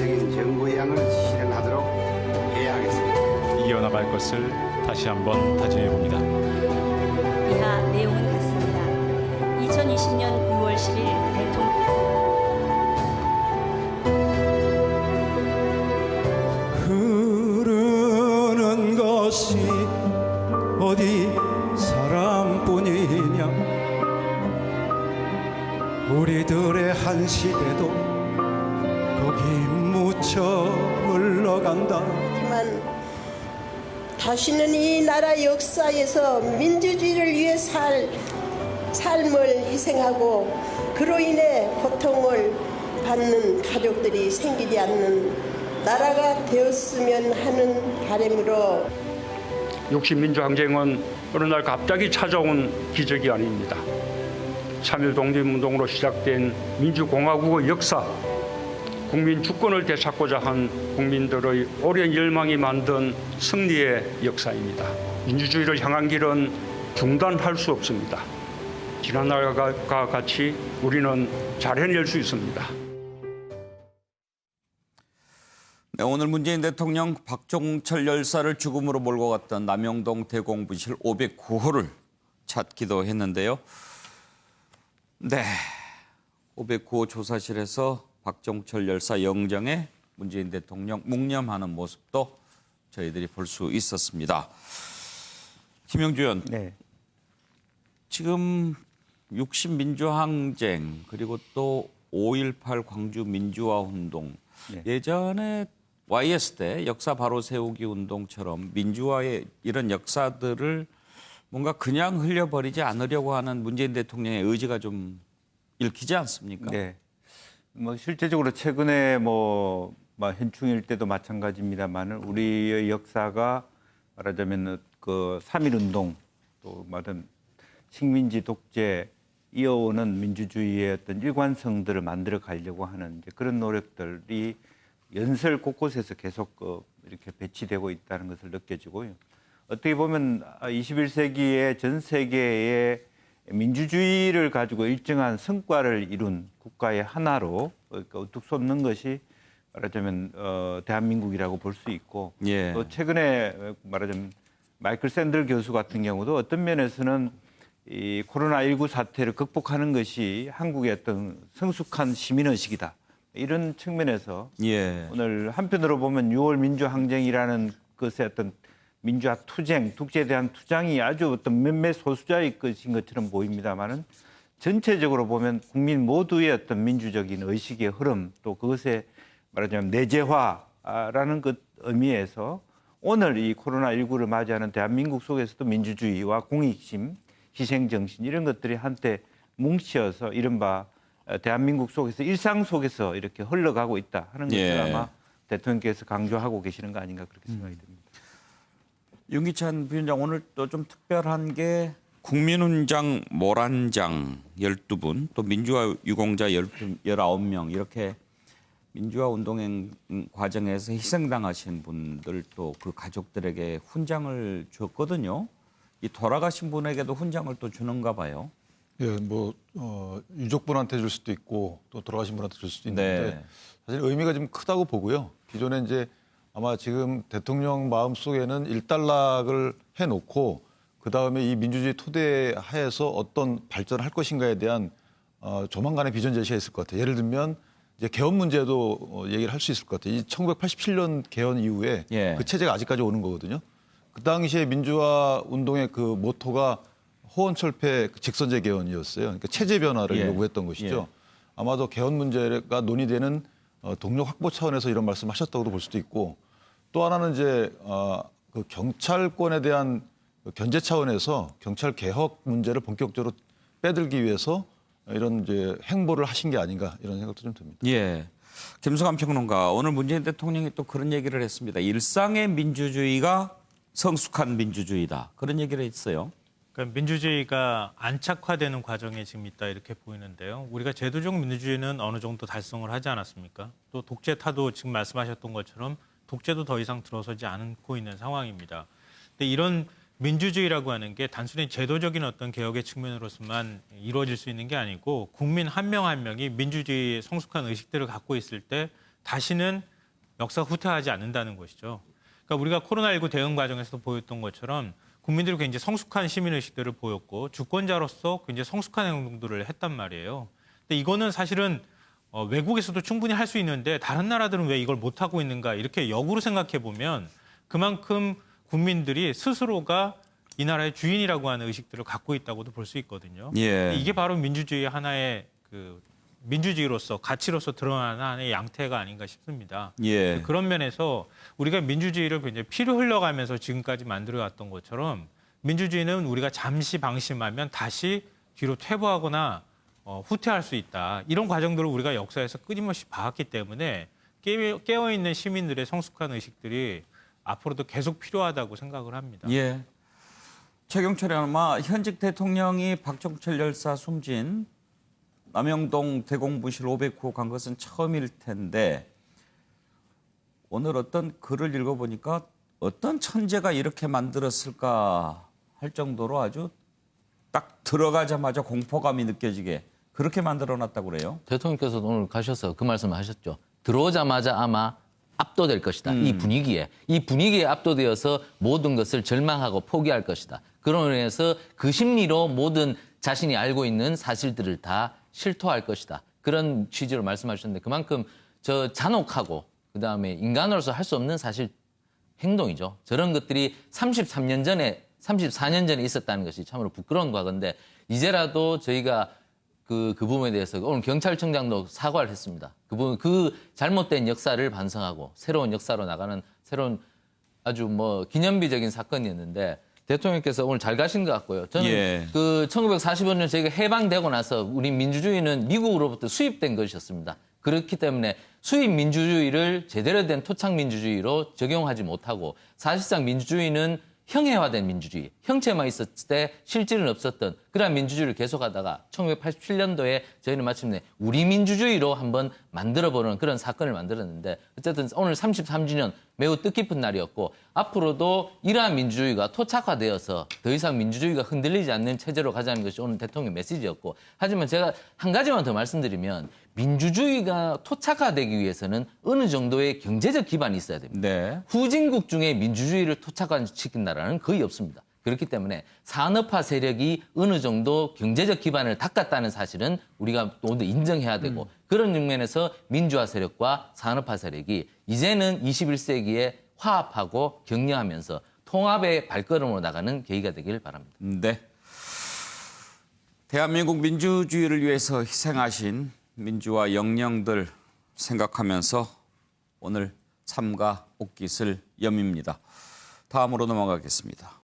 효과적인 정부의 양을 실현하도록 해야 하겠습니다. 이어나갈 것을 다시 한번 다짐해 봅니다. 이하 내용은 같습니다. 2020년 6월 10일 대통령 흐르는 것이 어디 사람뿐이냐 우리들의 한 시대도 거기 묻혀 흘러간다. 하지만 다시는 이 나라 역사에서 민주주의를 위해 삶을 희생하고 그로 인해 고통을 받는 가족들이 생기지 않는 나라가 되었으면 하는 바람으로 60민주항쟁은 어느 날 갑자기 찾아온 기적이 아닙니다. 3.1 독립운동으로 시작된 민주공화국의 역사, 국민 주권을 되찾고자 한 국민들의 오랜 열망이 만든 승리의 역사입니다. 민주주의를 향한 길은 중단할 수 없습니다. 지난날과 같이 우리는 잘 해낼 수 있습니다. 네, 오늘 문재인 대통령 박종철 열사를 죽음으로 몰고 갔던 남영동 대공부실 509호를 찾기도 했는데요. 네, 509호 조사실에서 박종철 열사 영정에 문재인 대통령 묵념하는 모습도 저희들이 볼 수 있었습니다. 김영주 의원, 네. 지금 60 민주항쟁 그리고 또 5.18 광주 민주화운동 네. 예전에 YS 때 역사 바로 세우기 운동처럼 민주화의 이런 역사들을 뭔가 그냥 흘려버리지 않으려고 하는 문재인 대통령의 의지가 좀 읽히지 않습니까? 네. 뭐 실제적으로 최근에 현충일 때도 마찬가지입니다만 우리의 역사가 말하자면 그 3.1 운동 또 말은 식민지 독재 이어오는 민주주의의 어떤 일관성들을 만들어 가려고 하는 이제 그런 노력들이 연설 곳곳에서 계속 이렇게 배치되고 있다는 것을 느껴지고요. 어떻게 보면 21세기의 전 세계의 민주주의를 가지고 일정한 성과를 이룬 국가의 하나로 우뚝 솟는 것이 말하자면 대한민국이라고 볼 수 있고 예. 또 최근에 말하자면 마이클 샌들 교수 같은 경우도 어떤 면에서는 이 코로나19 사태를 극복하는 것이 한국의 어떤 성숙한 시민의식이다. 이런 측면에서 예. 오늘 한편으로 보면 6월 민주항쟁이라는 것의 어떤 민주화 투쟁, 독재에 대한 투쟁이 아주 어떤 몇몇 소수자의 것인 것처럼 보입니다만은 전체적으로 보면 국민 모두의 어떤 민주적인 의식의 흐름 또 그것에 말하자면 내재화라는 것 의미에서 오늘 이 코로나19를 맞이하는 대한민국 속에서도 민주주의와 공익심, 희생정신 이런 것들이 한때 뭉치어서 이른바 대한민국 속에서 일상 속에서 이렇게 흘러가고 있다 하는 것을 예. 아마 대통령께서 강조하고 계시는 거 아닌가 그렇게 생각이 듭니다. 윤기찬 부위원장 오늘 또 좀 특별한 게 국민훈장 모란장 12분 또 민주화 유공자 19명 이렇게 민주화 운동 과정에서 희생당하신 분들 또 그 가족들에게 훈장을 줬거든요. 이 돌아가신 분에게도 훈장을 또 주는가 봐요. 예, 유족분한테 줄 수도 있고 또 돌아가신 분한테 줄 수도 있는데 네. 사실 의미가 좀 크다고 보고요. 기존에 이제 아마 지금 대통령 마음속에는 일단락을 해놓고 그다음에 이 민주주의 토대 하에서 어떤 발전을 할 것인가에 대한 조만간의 비전 제시가 있을 것 같아요. 예를 들면 이제 개헌 문제도 얘기를 할 수 있을 것 같아요. 이 1987년 개헌 이후에 예. 그 체제가 아직까지 오는 거거든요. 그 당시에 민주화 운동의 그 모토가 호언철폐 직선제 개헌이었어요. 그러니까 체제 변화를 예. 요구했던 것이죠. 예. 아마도 개헌 문제가 논의되는 동력 확보 차원에서 이런 말씀하셨다고도 볼 수도 있고 또 하나는 이제 그 경찰권에 대한 견제 차원에서 경찰 개혁 문제를 본격적으로 빼들기 위해서 이런 이제 행보를 하신 게 아닌가 이런 생각도 좀 듭니다. 예. 김성환 평론가 오늘 문재인 대통령이 또 그런 얘기를 했습니다. 일상의 민주주의가 성숙한 민주주의다. 그런 얘기를 했어요. 그러니까 민주주의가 안착화되는 과정에 지금 있다 이렇게 보이는데요. 우리가 제도적 민주주의는 어느 정도 달성을 하지 않았습니까? 또 독재 타도 지금 말씀하셨던 것처럼 독재도 더 이상 들어서지 않고 있는 상황입니다. 근데 이런 민주주의라고 하는 게 단순히 제도적인 어떤 개혁의 측면으로서만 이루어질 수 있는 게 아니고 국민 한 명 한 명이 민주주의의 성숙한 의식들을 갖고 있을 때 다시는 역사가 후퇴하지 않는다는 것이죠. 그러니까 우리가 코로나19 대응 과정에서도 보였던 것처럼 국민들이 굉장히 성숙한 시민의식들을 보였고 주권자로서 굉장히 성숙한 행동들을 했단 말이에요. 근데 이거는 사실은 외국에서도 충분히 할 수 있는데 다른 나라들은 왜 이걸 못하고 있는가 이렇게 역으로 생각해 보면 그만큼 국민들이 스스로가 이 나라의 주인이라고 하는 의식들을 갖고 있다고도 볼 수 있거든요. 예. 이게 바로 민주주의의 하나의 민주주의로서 가치로서 드러나는 하나의 양태가 아닌가 싶습니다. 예. 그런 면에서 우리가 민주주의를 굉장히 피로 흘려가면서 지금까지 만들어왔던 것처럼 민주주의는 우리가 잠시 방심하면 다시 뒤로 퇴보하거나 후퇴할 수 있다. 이런 과정들을 우리가 역사에서 끊임없이 봐왔기 때문에 깨어있는 시민들의 성숙한 의식들이 앞으로도 계속 필요하다고 생각을 합니다. 예. 최경철이 아마 현직 대통령이 박종철 열사 숨진 남영동 대공부실 500호 간 것은 처음일 텐데 오늘 어떤 글을 읽어보니까 어떤 천재가 이렇게 만들었을까 할 정도로 아주 딱 들어가자마자 공포감이 느껴지게 그렇게 만들어놨다고 그래요. 대통령께서도 오늘 가셔서 그 말씀을 하셨죠. 들어오자마자 아마 압도될 것이다. 이 분위기에 압도되어서 모든 것을 절망하고 포기할 것이다. 그런 의미에서 그 심리로 모든 자신이 알고 있는 사실들을 다 실토할 것이다. 그런 취지로 말씀하셨는데 그만큼 잔혹하고 그다음에 인간으로서 할 수 없는 사실 행동이죠. 저런 것들이 33년 전에 34년 전에 있었다는 것이 참으로 부끄러운 과거인데 이제라도 저희가 그 부분에 대해서 오늘 경찰청장도 사과를 했습니다. 그 잘못된 역사를 반성하고 새로운 역사로 나가는 새로운 아주 기념비적인 사건이었는데 대통령께서 오늘 잘 가신 것 같고요. 저는 1945년 저희가 해방되고 나서 우리 민주주의는 미국으로부터 수입된 것이었습니다. 그렇기 때문에 수입 민주주의를 제대로 된 토착 민주주의로 적용하지 못하고 사실상 민주주의는 형해화된 민주주의, 형체만 있었을 때 실질은 없었던 그런 민주주의를 계속하다가 1987년도에 저희는 마침내 우리 민주주의로 한번 만들어보는 그런 사건을 만들었는데 어쨌든 오늘 33주년 매우 뜻깊은 날이었고 앞으로도 이러한 민주주의가 토착화되어서 더 이상 민주주의가 흔들리지 않는 체제로 가자는 것이 오늘 대통령 메시지였고 하지만 제가 한 가지만 더 말씀드리면 민주주의가 토착화되기 위해서는 어느 정도의 경제적 기반이 있어야 됩니다. 네. 후진국 중에 민주주의를 토착화시킨 나라는 거의 없습니다. 그렇기 때문에 산업화 세력이 어느 정도 경제적 기반을 닦았다는 사실은 우리가 모두 인정해야 되고 그런 측면에서 민주화 세력과 산업화 세력이 이제는 21세기에 화합하고 격려하면서 통합의 발걸음으로 나가는 계기가 되길 바랍니다. 네. 대한민국 민주주의를 위해서 희생하신 민주화 영령들 생각하면서 오늘 삼가 옷깃을 여밉니다. 다음으로 넘어가겠습니다.